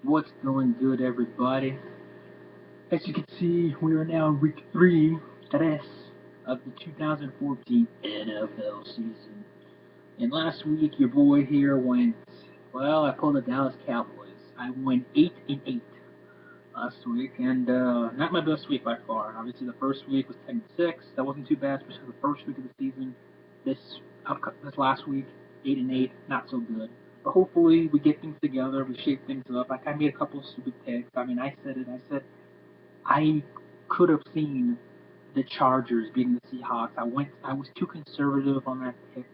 What's going good, everybody? As you can see, we are now in week 3, tres, of the 2014 NFL season. And last week, your boy here went, well, I pulled the Dallas Cowboys. I went 8 and 8 last week, and not my best week by far. Obviously, the first week was 10 and 6. That wasn't too bad, especially the first week of the season. This this last week, 8 and 8, not so good. But hopefully, we get things together, we shape things up. I made a couple of stupid picks. I mean, I said it. I said I could have seen the Chargers beating the Seahawks. I was too conservative on that pick.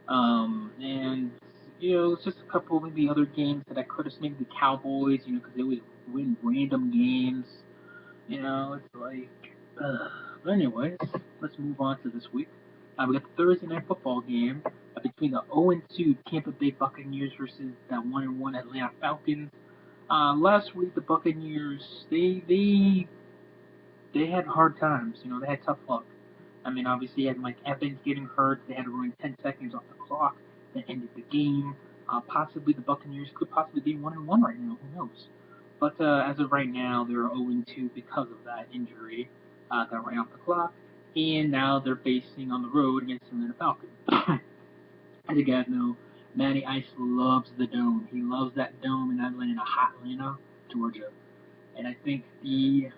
And it's just a couple of maybe other games that I could have. Maybe the Cowboys, because they always win random games. It's like. But anyways, let's move on to this week. We got the Thursday night football game between the 0-2 Tampa Bay Buccaneers versus the 1-1 Atlanta Falcons. Last week the Buccaneers they had hard times. They had tough luck. I mean, obviously, you had Mike Evans getting hurt. They had to run 10 seconds off the clock. That ended the game. Possibly the Buccaneers could possibly be 1-1 right now. Who knows? But as of right now, they're 0-2 because of that injury that ran off the clock. And now they're facing on the road against the Atlanta Falcons. As you guys know, Matty Ice loves the dome. He loves that dome in Atlanta, hot Atlanta, Georgia. And I think the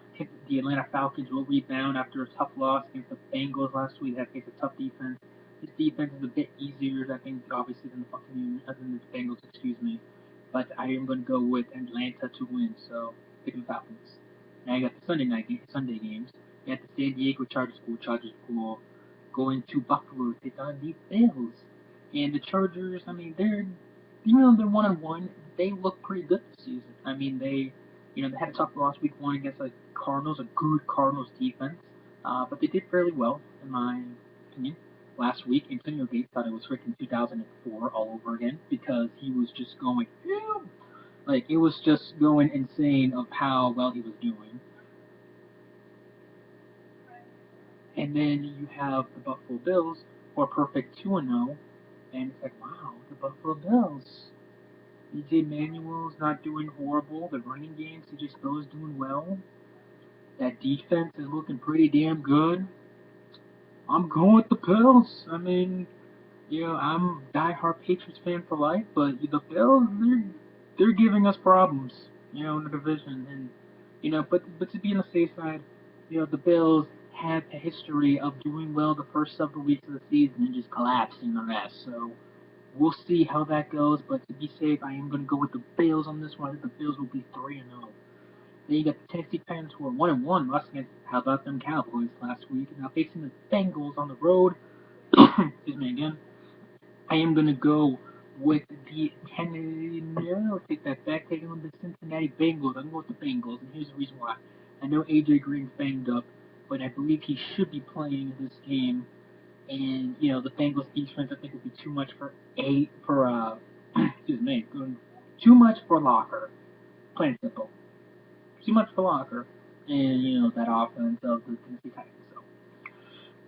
Atlanta Falcons will rebound after a tough loss against the Bengals last week. That faced a tough defense. This defense is a bit easier, I think, obviously than the Buccaneers, than the Bengals, excuse me. But I am going to go with Atlanta to win, so picking the Falcons. Now you got the Sunday games. You got the San Diego Chargers school going to Buffalo to take on the Bills. And the Chargers, I mean, they're 1-1. They look pretty good this season. I mean, they had a tough loss week 1 against the Cardinals, a good Cardinals defense. But they did fairly well, in my opinion. Last week, Antonio Gates thought it was freaking 2004 all over again because he was just going, like, it was just going insane of how well he was doing. And then you have the Buffalo Bills, who are perfect 2-0, and it's like, wow, the Buffalo Bills. EJ Manuel's not doing horrible. The running game, CJ Spiller's doing well. That defense is looking pretty damn good. I'm going with the Bills. I mean, I'm a diehard Patriots fan for life, but the Bills, they're giving us problems, in the division, and but to be on the safe side, the Bills had a history of doing well the first several weeks of the season and just collapsing the rest. So we'll see how that goes, but to be safe, I am going to go with the Bills on this one. I think the Bills will be 3-0. Then you got the Tennessee Titans who are 1-1, lost against, how about them Cowboys last week, and now facing the Bengals on the road. Excuse me again. I am going to go with the Tennessee. No, I'll take that back. Taking on the Cincinnati Bengals. I'm going to go with the Bengals, and here's the reason why. I know AJ Green's banged up, but I believe he should be playing this game. And the Bengals defense I think would be too much excuse me, too much for Locker. Plain and simple. Too much for Locker. And that offense of the Tennessee Titans. So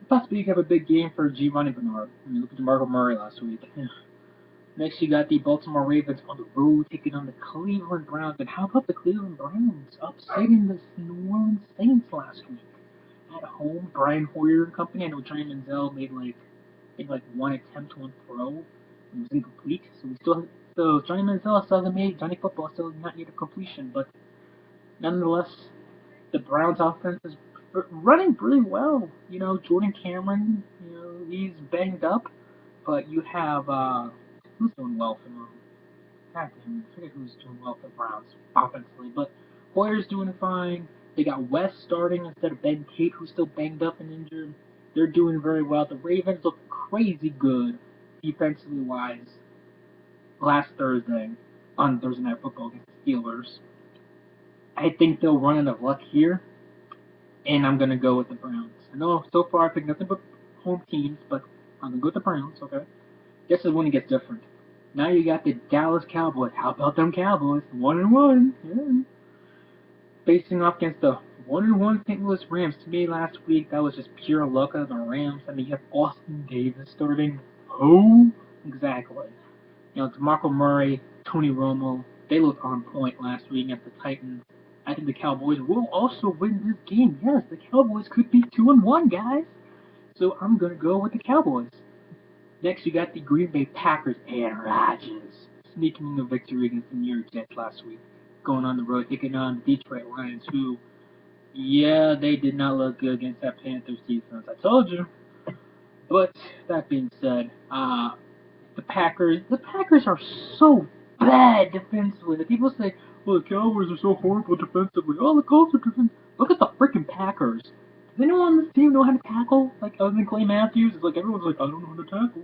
possibly you have a big game for G. Ronnie Bernard. I mean, look at DeMarco Murray last week. Next, you got the Baltimore Ravens on the road taking on the Cleveland Browns. And how about the Cleveland Browns upsetting the New Orleans Saints last week at home? Brian Hoyer and company. I know Johnny Manziel made like one attempt, one throw. It was incomplete. So Johnny Manziel still hasn't made Johnny Football still not yet a completion, but nonetheless, the Browns offense is running pretty well. Jordan Cameron, he's banged up, but you have who's doing well for them? God damn, I forget who's doing well for the Browns offensively, but Hoyer's doing fine. They got West starting instead of Ben Tate, who's still banged up and injured. They're doing very well. The Ravens look crazy good defensively wise last Thursday on Thursday Night Football against the Steelers. I think they'll run out of luck here, and I'm going to go with the Browns. I know so far I picked nothing but home teams, but I'm going to go with the Browns, okay? Guess this one gets different. Now you got the Dallas Cowboys. How about them Cowboys? 1-1. Yeah. Facing off against the 1-1 St. Louis Rams. To me, last week, that was just pure luck of the Rams. I mean, you have Austin Davis starting. Oh, exactly. DeMarco Murray, Tony Romo, They looked on point last week against the Titans. I think the Cowboys will also win this game. Yes, the Cowboys could be 2-1, guys. So I'm gonna go with the Cowboys. Next, you got the Green Bay Packers and Rodgers sneaking in a victory against the New York Jets last week, going on the road taking on the Detroit Lions, who, yeah, they did not look good against that Panthers defense. I told you. But that being said, the Packers are so bad defensively. The people say, well, the Cowboys are so horrible defensively. Oh, the Colts are defensive. Look at the freaking Packers. Does anyone on this team know how to tackle? Like, other than Clay Matthews? It's like everyone's like, I don't know how to tackle.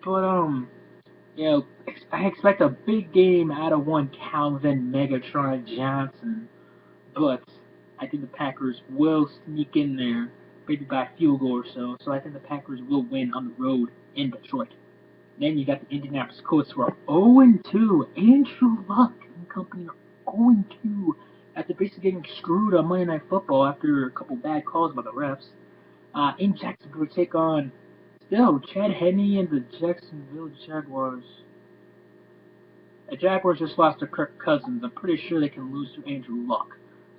But, I expect a big game out of one Calvin Megatron Johnson. But I think the Packers will sneak in there, maybe by a field goal or so. So I think the Packers will win on the road in Detroit. Then you got the Indianapolis Colts who are 0-2. Andrew Luck and company are 0-2 after basically getting screwed on Monday Night Football after a couple bad calls by the refs. In Jacksonville, take on still Chad Henne and the Jacksonville Jaguars. The Jaguars just lost to Kirk Cousins. I'm pretty sure they can lose to Andrew Luck.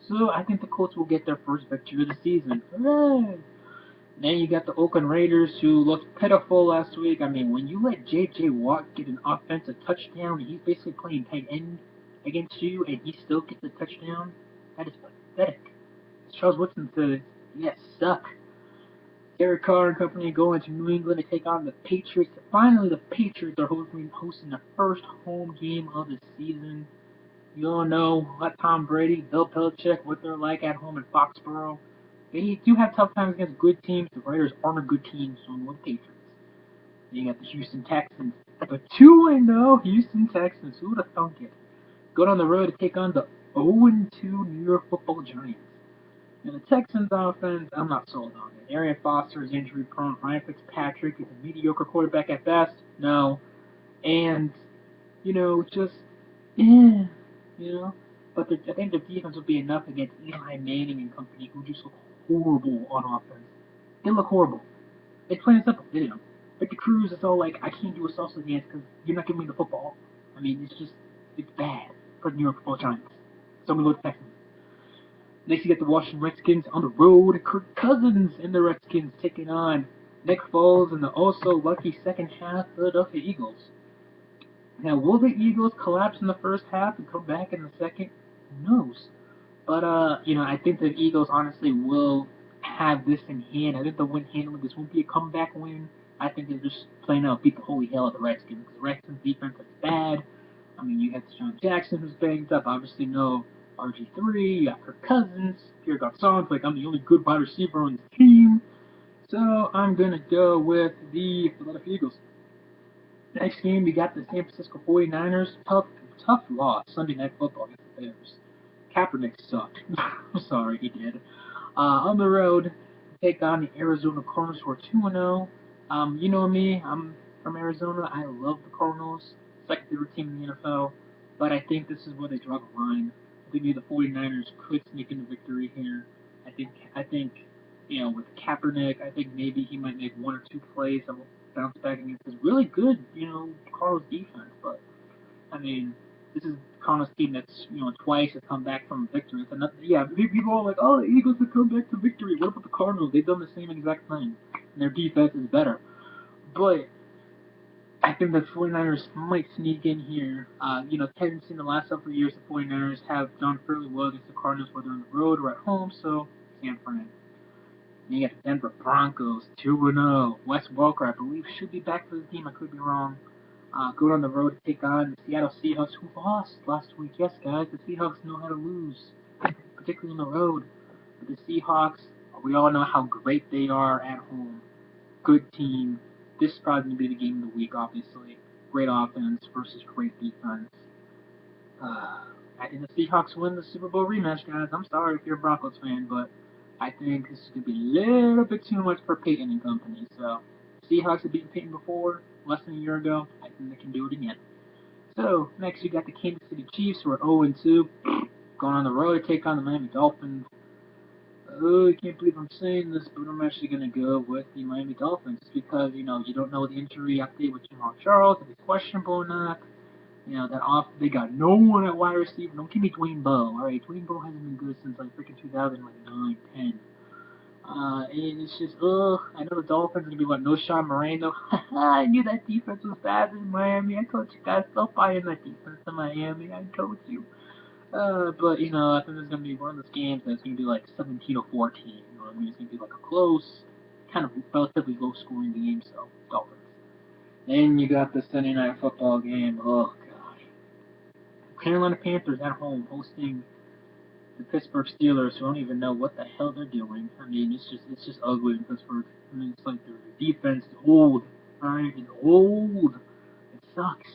So I think the Colts will get their first victory of the season. Hooray! Then you got the Oakland Raiders, who looked pitiful last week. I mean, when you let J.J. Watt get an offensive touchdown, he's basically playing tight end against you, and he still gets a touchdown, that is pathetic. As Charles Woodson said, you guys suck. Derek Carr and company going to New England to take on the Patriots. Finally, the Patriots are hosting the first home game of the season. You all know what Tom Brady, Bill Belichick, what they're like at home in Foxborough. They do have tough times against good teams. The Raiders aren't a good team, so I'm with Patriots. Then you got the Houston Texans. The 2-0 Houston Texans. Who would have thunk it? Going on the road to take on the 0-2 New York Football Giants. And the Texans offense, I'm not sold on it. Arian Foster is injury prone. Ryan Fitzpatrick is a mediocre quarterback at best. No. And, just, eh, you know. But I think the defense will be enough against Eli Manning and company, who just look horrible on offense. They look horrible. It's plain and simple. They do. But the Cruz is all like, I can't do a salsa dance because you're not giving me the football. I mean, it's bad for the New York Football Giants. So I'm going to go with the Texans. Next, you get the Washington Redskins on the road. Kirk Cousins and the Redskins taking on Nick Foles and the also lucky second half Philadelphia Eagles. Now, will the Eagles collapse in the first half and come back in the second? Who knows? But, I think the Eagles honestly will have this in hand. I think they'll win handily. This won't be a comeback win. I think they're just plain out beat the holy hell out of the Redskins. Because the Redskins defense is bad. I mean, you have Deshaun Jackson who's banged up. Obviously, no RG3. You got Kirk Cousins. Pierre Garçon's like, I'm the only good wide receiver on this team. So I'm going to go with the Philadelphia Eagles. Next game, we got the San Francisco 49ers. Tough loss. Sunday Night Football against the Bears. Kaepernick sucked. I'm sorry, he did. On the road, take on the Arizona Cardinals, who are 2-0. You know me, I'm from Arizona. I love the Cardinals. Second favorite team in the NFL. But I think this is where they draw the line. I think the 49ers could sneak into victory here. I think, with Kaepernick, I think maybe he might make one or two plays that will bounce back against this really good, Cardinals defense. But, I mean, this is Cardinals team that's, twice has come back from victory. It's another, people are like, oh, the Eagles have come back to victory. What about the Cardinals? They've done the same exact thing. And their defense is better. But I think the 49ers might sneak in here. Technically in the last several years, the 49ers have done fairly well against the Cardinals, whether on the road or at home, so San Fran. Then you got the Denver Broncos, 2-0. Wes Welker, I believe, should be back for the team. I could be wrong. Going on the road to take on the Seattle Seahawks, who lost last week. Yes, guys, the Seahawks know how to lose, particularly on the road. But the Seahawks, we all know how great they are at home. Good team. This is probably going to be the game of the week, obviously. Great offense versus great defense. I think the Seahawks win the Super Bowl rematch, guys. I'm sorry if you're a Broncos fan, but I think this is going to be a little bit too much for Peyton and company. So, Seahawks have beaten Peyton before, less than a year ago. I think they can do it again. So, next you got the Kansas City Chiefs, who are 0-2, going on the road to take on the Miami Dolphins. Oh, I can't believe I'm saying this, but I'm actually going to go with the Miami Dolphins because, you don't know the injury update with Jamal Charles, if he's questionable or not. They got no one at wide receiver. Don't give me Dwayne Bowe. All right, Dwayne Bowe hasn't been good since like freaking 2009, 10. And it's just, ugh. I know the Dolphins are gonna be like no Sean Moreno. I knew that defense was bad in Miami. I told you guys, don't buy in that defense in Miami. I told you. But I think there's gonna be one of those games that's gonna be like 17 or 14. You know what I mean? It's gonna be like a close, kind of relatively low-scoring game. So Dolphins. Then you got the Sunday night football game. Oh god, Carolina Panthers at home hosting the Pittsburgh Steelers, who don't even know what the hell they're doing. I mean, it's just ugly in Pittsburgh. I mean, it's like their defense is old. Alright, it's old. It sucks.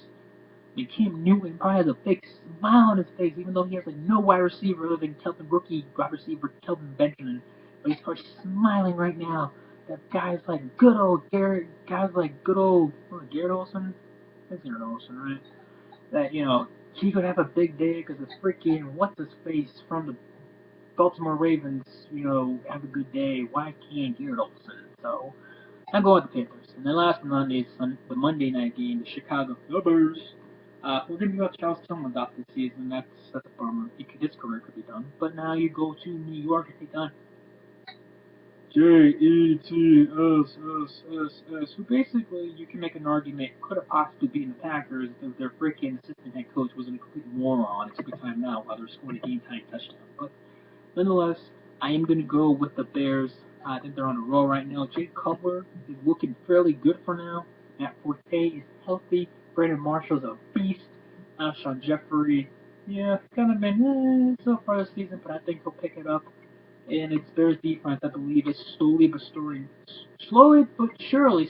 And Cam Newton probably has a big smile on his face, even though he has like no wide receiver other than rookie wide receiver Kelvin Benjamin. But he's probably smiling right now. That guys like good old Garrett, guys like good old Garrett Olson. That's Garrett Olson, right? That he could have a big day because the freaking what's his face from the Baltimore Ravens, have a good day. Why can't Garrett Olsen? So I'm going with the Panthers. And then last but not least, the Monday night game, the Chicago Bears. We're going to go Charles Tillman off this season. That's a bummer. His career could be done. But now you go to New York and take on Jets, who basically you can make an argument could have possibly beaten the Packers if their freaking assistant head coach wasn't a complete moron. It's every time now while they're scoring a game-tying touchdown. But nonetheless, I am going to go with the Bears. I think they're on a roll right now. Jay Cutler is looking fairly good for now. Matt Forte is healthy. Brandon Marshall's a beast. Alshon Jeffrey, yeah, kind of been so far this season, but I think he'll pick it up. And it's Bears defense, I believe, is slowly but surely,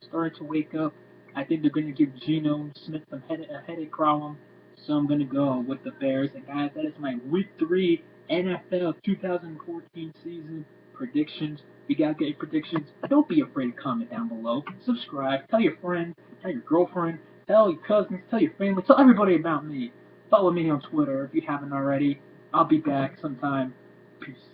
starting to wake up. I think they're going to give Geno Smith a headache problem. So I'm going to go with the Bears. And guys, that is my Week 3 NFL 2014 season predictions. You got to get your predictions. Don't be afraid to comment down below. Subscribe. Tell your friends. Tell your girlfriend. Tell your cousins. Tell your family. Tell everybody about me. Follow me on Twitter if you haven't already. I'll be back sometime. Peace.